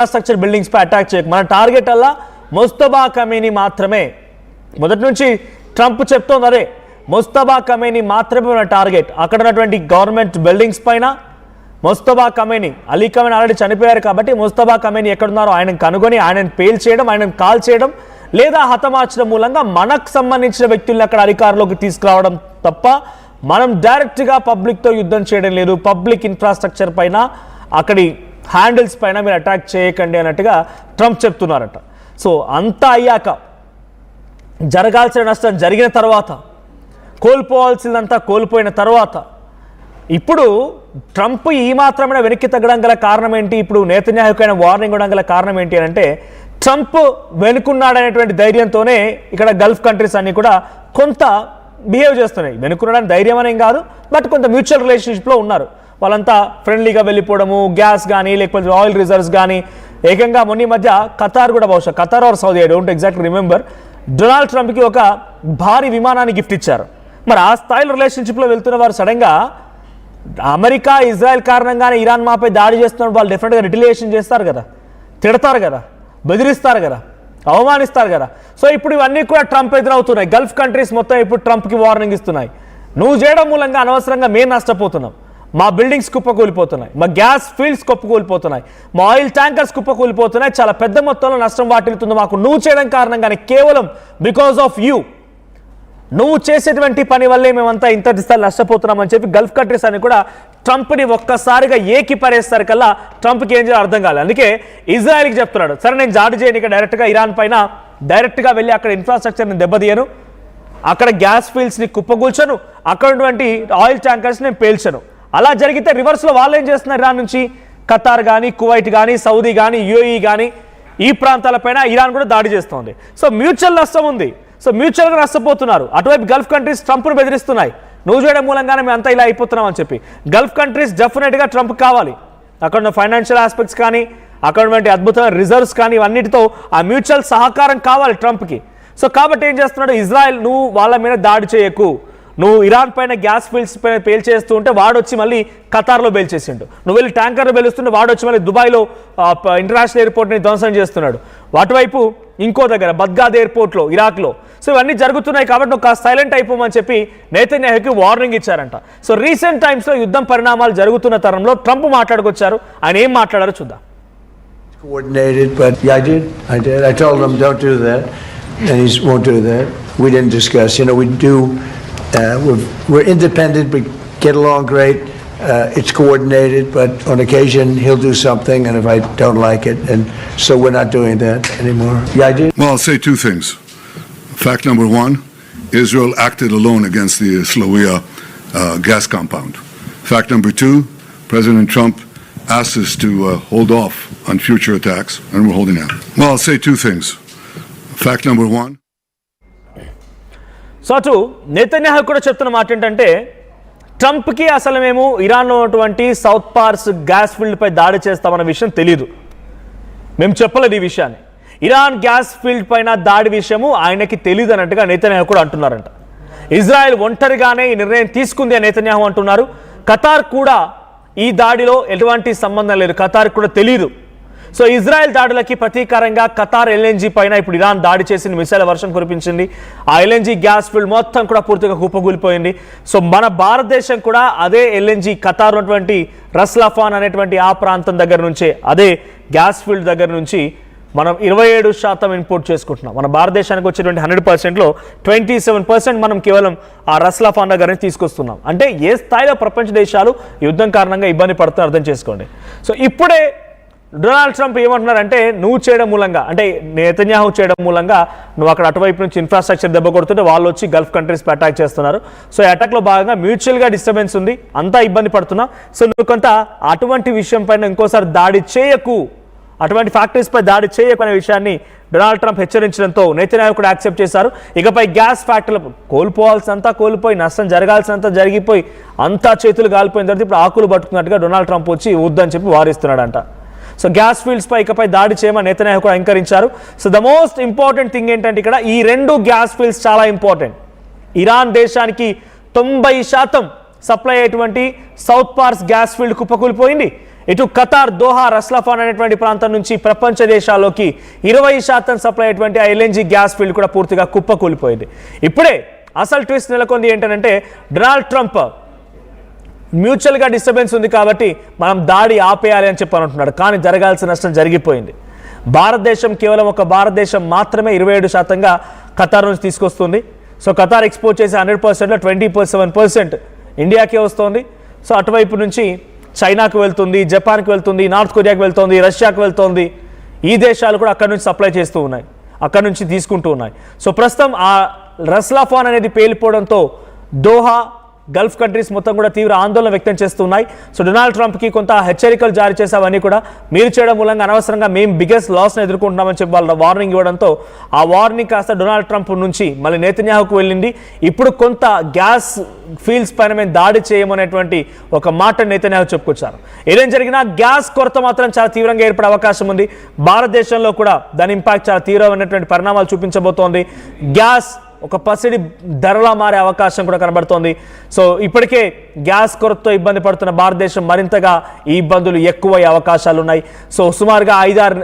Infrastructure buildings పై attack చేయకు, మన target అలా ముస్తబా కమీని మాత్రమే. మొదటి నుంచి ట్రంప్ చెప్తోంది అదే, ముస్తబా కమీని మాత్రమే మన టార్గెట్. అక్కడ ఉన్నటువంటి గవర్నమెంట్ బిల్డింగ్స్ పైన ముస్తబా కమీని, అలీ కమీని ఆల్రెడీ చనిపోయారు కాబట్టి ముస్తబా కమీని ఎక్కడున్నారో ఆయనను కనుగొని ఆయనను పేల్చేయడం, ఆయనను కాల్ చేయడం లేదా హతమార్చడం మూలంగా మనకు సంబంధించిన వ్యక్తులను అక్కడ అధికారంలోకి తీసుకురావడం తప్ప మనం డైరెక్ట్గా పబ్లిక్తో యుద్ధం చేయడం లేదు. పబ్లిక్ ఇన్ఫ్రాస్ట్రక్చర్ పైన అక్కడి హ్యాండిల్స్ పైన మీరు అటాక్ చేయకండి అన్నట్టుగా ట్రంప్ చెప్తున్నారట. సో అంతా అయ్యాక, జరగాల్సిన నష్టం జరిగిన తర్వాత, కోల్పోవాల్సిందంతా కోల్పోయిన తర్వాత ఇప్పుడు ట్రంప్ ఈ మాత్రమే వెనక్కి తగ్గడం గల కారణం ఏంటి? ఇప్పుడు నేతన్యాహుకైన వార్నింగ్ ఇవ్వడం గల కారణం ఏంటి అని అంటే, ట్రంప్ వెనుకున్నాడనేటువంటి ధైర్యంతోనే ఇక్కడ గల్ఫ్ కంట్రీస్ అన్ని కూడా కొంత బిహేవ్ చేస్తున్నాయి. వెనుకున్నాడని ధైర్యం అనేం కాదు, బట్ కొంత మ్యూచువల్ రిలేషన్షిప్లో ఉన్నారు. వాళ్ళంతా ఫ్రెండ్లీగా వెళ్ళిపోవడము, గ్యాస్ కానీ లేకపోతే ఆయిల్ రిజర్వ్స్ కానీ, ఏకంగా మొన్న మధ్య ఖతార్ కూడా, బహుశా Qatar or Saudi, I don't exactly remember, Donald ట్రంప్కి ఒక భారీ విమానాన్ని గిఫ్ట్ ఇచ్చారు. మరి ఆ స్థాయిలో రిలేషన్షిప్లో వెళ్తున్న వారు సడన్గా అమెరికా ఇజ్రాయెల్ కారణంగానే ఇరాన్ మాపై దాడి చేస్తున్నప్పుడు వాళ్ళు డెఫినెట్గా రిటిలియేషన్ చేస్తారు కదా, తిడతారు కదా, బెదిరిస్తారు కదా, అవమానిస్తారు కదా. సో ఇప్పుడు ఇవన్నీ కూడా ట్రంప్ ఎదురవుతున్నాయి. గల్ఫ్ కంట్రీస్ మొత్తం ఇప్పుడు ట్రంప్కి వార్నింగ్ ఇస్తున్నాయి. నువ్వు చేయడం మూలంగా అనవసరంగా మేము నష్టపోతున్నాం, మా బిల్డింగ్స్ కుప్పకూలిపోతున్నాయి, మా గ్యాస్ ఫీల్డ్స్ కుప్పకూలిపోతున్నాయి, మా ఆయిల్ ట్యాంకర్స్ కుప్పకూలిపోతున్నాయి, చాలా పెద్ద మొత్తంలో నష్టం వాటిల్లుతుంది మాకు నువ్వు చేయడం కారణంగానే, కేవలం బికాస్ ఆఫ్ యూ, నువ్వు చేసేటువంటి పని వల్లే మేమంతా ఇంత స్థాయి నష్టపోతున్నామని చెప్పి గల్ఫ్ కంట్రీస్ అని కూడా ట్రంప్ని ఒక్కసారిగా ఏకిపరేసరికల్లా ట్రంప్కి ఏం చేయాలో అర్థం కాలేదు. అందుకే ఇజ్రాయెల్కి చెప్తున్నాడు, సరే నేను జాడి చేయనిక డైరెక్ట్గా ఇరాన్ పైన డైరెక్ట్గా వెళ్ళి అక్కడ ఇన్ఫ్రాస్ట్రక్చర్ని దెబ్బతీయను, అక్కడ గ్యాస్ ఫీల్డ్స్ని కుప్పగూల్చను, అక్కడ ఉన్నటువంటి ఆయిల్ ట్యాంకర్స్ నేను పేల్చను. అలా జరిగితే రివర్స్లో వాళ్ళు ఏం చేస్తున్నారు, ఇరాన్ నుంచి ఖతార్ కానీ, కువైట్ కానీ, సౌదీ కానీ, యుఏఈ కానీ ఈ ప్రాంతాలపైన ఇరాన్ కూడా దాడి చేస్తోంది. సో మ్యూచువల్ నష్టం ఉంది. సో మ్యూచువల్గా నష్టపోతున్నారు. అటువైపు గల్ఫ్ కంట్రీస్ ట్రంప్ను బెదిరిస్తున్నాయి, నువ్వు చేయడం మూలంగానే మేము అంతా ఇలా అయిపోతున్నాం అని చెప్పి. గల్ఫ్ కంట్రీస్ డెఫినెట్గా ట్రంప్ కావాలి. అక్కడ ఉన్న ఫైనాన్షియల్ ఆస్పెక్ట్స్ కానీ, అక్కడ ఉన్నటువంటి అద్భుతమైన రిజర్వ్స్ కానీ, ఇవన్నిటితో ఆ మ్యూచువల్ సహకారం కావాలి ట్రంప్కి. సో కాబట్టి ఏం చేస్తున్నాడు ఇజ్రాయెల్, నువ్వు వాళ్ళ మీద దాడి చేయకు, నువ్వు ఇరాన్ పైన గ్యాస్ ఫీల్డ్స్ పైన పేల్చేస్తూ ఉంటే వాడు వచ్చి మళ్ళీ ఖతార్లో పేల్చేసిండు, నువ్వు వెళ్ళి ట్యాంకర్లో పేలుస్తుంటే వాడు వచ్చి మళ్ళీ దుబాయ్లో ఇంటర్నేషనల్ ఎయిర్పోర్ట్ని ధ్వంసం చేస్తున్నాడు, అటువైపు ఇంకో దగ్గర బద్గాద్ ఎయిర్పోర్ట్లో ఇరాక్లో. సో ఇవన్నీ జరుగుతున్నాయి కాబట్టి ఒక సైలెంట్ అయిపోమని చెప్పి నేతన్యాహుకి వార్నింగ్ ఇచ్చారంట. సో రీసెంట్ టైమ్స్లో యుద్ధం పరిణామాలు జరుగుతున్న తరంలో ట్రంప్ మాట్లాడుకొచ్చారు. ఆయన ఏం మాట్లాడారో చూద్దాం. Coordinated, but yeah, I did. I told him don't do that, and he won't do that. We didn't discuss. You know, we do. We're independent. We get along great. It's coordinated, but on occasion he'll do something, and if I don't like it, and so we're not doing that anymore. Yeah, I did. Well, I'll say two things. Fact number one, Israel acted alone against the Slawia gas compound. Fact number two, President Trump asked us to hold off on future attacks, and we're holding out. Well, I'll say two things. Fact number one. So అటు Netanyahu కూడా చెప్తున్న మాట ఏంటంటే, ట్రంప్కి అసలు మేము ఇరాన్లో ఉన్నటువంటి south పార్స్ gas ఫీల్డ్పై దాడి చేస్తామన్న విషయం తెలీదు, మేము చెప్పలేదు ఈ విషయాన్ని. ఇరాన్ గ్యాస్ ఫీల్డ్ పైన దాడి విషయము ఆయనకి తెలియదు అన్నట్టుగా నేతన్యాహు కూడా అంటున్నారంట. ఇజ్రాయెల్ ఒంటరిగానే ఈ నిర్ణయం తీసుకుంది అని నేతన్యాహు అంటున్నారు. ఖతార్ కూడా ఈ దాడిలో ఎటువంటి సంబంధం లేదు, ఖతార్ కూడా తెలియదు. సో ఇజ్రాయెల్ దాడులకి ప్రతీకారంగా ఖతార్ ఎల్ఎన్జీ పైన ఇప్పుడు ఇరాన్ దాడి చేసింది, మిసైల్ వర్షం కురిపించింది. ఆ ఎల్ఎన్జీ గ్యాస్ ఫీల్డ్ మొత్తం కూడా పూర్తిగా కుప్పకూలిపోయింది. సో మన భారతదేశం కూడా అదే ఎల్ఎన్జీ ఖతార్ ఉన్నటువంటి రస్లాఫాన్ అనేటువంటి ఆ ప్రాంతం దగ్గర నుంచే, అదే గ్యాస్ ఫీల్డ్ దగ్గర నుంచి మనం 27% ఇంపోర్ట్ చేసుకుంటున్నాం. మన భారతదేశానికి వచ్చేటువంటి 100%లో 27% మనం కేవలం ఆ రస్లాఫాన్ దగ్గర నుంచి తీసుకొస్తున్నాం. అంటే ఏ స్థాయిలో ప్రపంచ దేశాలు యుద్ధం కారణంగా ఇబ్బంది పడుతున్నా అర్థం చేసుకోండి. సో ఇప్పుడే డొనాల్డ్ ట్రంప్ ఏమంటున్నారంటే, నువ్వు చేయడం మూలంగా, అంటే నేతన్యాహు చేయడం మూలంగా నువ్వు అక్కడ అటువైపు నుంచి ఇన్ఫ్రాస్ట్రక్చర్ దెబ్బ కొడుతుంటే వాళ్ళు వచ్చి గల్ఫ్ కంట్రీస్పై అటాక్ చేస్తున్నారు. సో ఈ అటాక్లో భాగంగా మ్యూచువల్గా డిస్టర్బెన్స్ ఉంది, అంతా ఇబ్బంది పడుతున్నావు. సో నువ్వు కొంత అటువంటి విషయం పైన ఇంకోసారి దాడి చేయకు, అటువంటి ఫ్యాక్టరీస్పై దాడి చేయకు అనే విషయాన్ని డొనాల్డ్ ట్రంప్ హెచ్చరించడంతో నేతన్యాహు కూడా యాక్సెప్ట్ చేశారు. ఇకపై గ్యాస్ ఫ్యాక్టరీలు కోల్పోవాల్సినంతా కోల్పోయి, నష్టం జరగాల్సినంత జరిగిపోయి, అంతా చేతులు కాలిపోయిన తర్వాత ఇప్పుడు ఆకులు పట్టుకున్నట్టుగా డొనాల్డ్ ట్రంప్ వచ్చి వద్దని చెప్పి వారిస్తున్నాడంట. సో గ్యాస్ ఫీల్డ్స్పై ఇకపై దాడి చేయమని నేతన్యాహు కూడా అంగీకరించారు. So the most important thing ఏంటంటే ఇక్కడ ఈ రెండు గ్యాస్ ఫీల్డ్స్ చాలా ఇంపార్టెంట్. ఇరాన్ దేశానికి 90% సప్లై అయ్యేటువంటి సౌత్ పార్స్ గ్యాస్ ఫీల్డ్ కుప్పకూలిపోయింది. ఇటు ఖతార్ దోహా రస్లాఫాన్ అనేటువంటి ప్రాంతం నుంచి ప్రపంచ దేశాల్లోకి 20% సప్లై అయ్యేటువంటి ఆ ఎల్ఎన్జీ గ్యాస్ ఫీల్డ్ కూడా పూర్తిగా కుప్పకూలిపోయింది. ఇప్పుడే అసలు ట్విస్ట్ నెలకొంది ఏంటంటే డొనాల్డ్ ట్రంప్ మ్యూచువల్గా డిస్టర్బెన్స్ ఉంది కాబట్టి మనం దాడి ఆపేయాలి అని చెప్పి అంటున్నాడు. కానీ జరగాల్సిన నష్టం జరిగిపోయింది. భారతదేశం కేవలం ఒక భారతదేశం మాత్రమే 27% ఖతార్ నుంచి తీసుకొస్తుంది. సో ఖతార్ ఎక్స్పోర్ట్ చేసే 100%లో 27% ఇండియాకే వస్తుంది. సో అటువైపు నుంచి చైనాకు వెళ్తుంది, జపాన్కి వెళ్తుంది, నార్త్ కొరియాకి వెళ్తుంది, రష్యాకు వెళ్తుంది. ఈ దేశాలు కూడా అక్కడ నుంచి సప్లై చేస్తూ ఉన్నాయి, అక్కడ నుంచి తీసుకుంటూ ఉన్నాయి. సో ప్రస్తుతం ఆ రస్లాఫాన్ అనేది పేలిపోవడంతో దోహా గల్ఫ్ కంట్రీస్ మొత్తం కూడా తీవ్ర ఆందోళన వ్యక్తం చేస్తున్నాయి. సో డొనాల్డ్ ట్రంప్కి కొంత హెచ్చరికలు జారీ చేసావన్నీ కూడా మీరు చేయడం మూలంగా అనవసరంగా మేము బిగ్గెస్ట్ లాస్ని ఎదుర్కొంటున్నామని చెప్పి వాళ్ళు వార్నింగ్ ఇవ్వడంతో ఆ వార్నింగ్ కాస్త డొనాల్డ్ ట్రంప్ నుంచి మళ్ళీ నెతన్యాహుకు వెళ్ళింది. ఇప్పుడు కొంత గ్యాస్ ఫీల్డ్స్ పైన మేము దాడి చేయమనేటువంటి ఒక మాట నెతన్యాహు చెప్పుకొచ్చారు. ఏదేం జరిగినా గ్యాస్ కొరత మాత్రం చాలా తీవ్రంగా ఏర్పడే అవకాశం ఉంది. భారతదేశంలో కూడా దాని ఇంపాక్ట్ చాలా తీవ్రమైనటువంటి పరిణామాలు చూపించబోతోంది. గ్యాస్ ఒక పసిడి ధరలా మారే అవకాశం కూడా కనబడుతోంది. సో ఇప్పటికే గ్యాస్ కొరతతో ఇబ్బంది పడుతున్న భారతదేశం మరింతగా ఈ ఇబ్బందులు ఎక్కువయ్యే అవకాశాలు ఉన్నాయి. సో సుమారుగా 5-6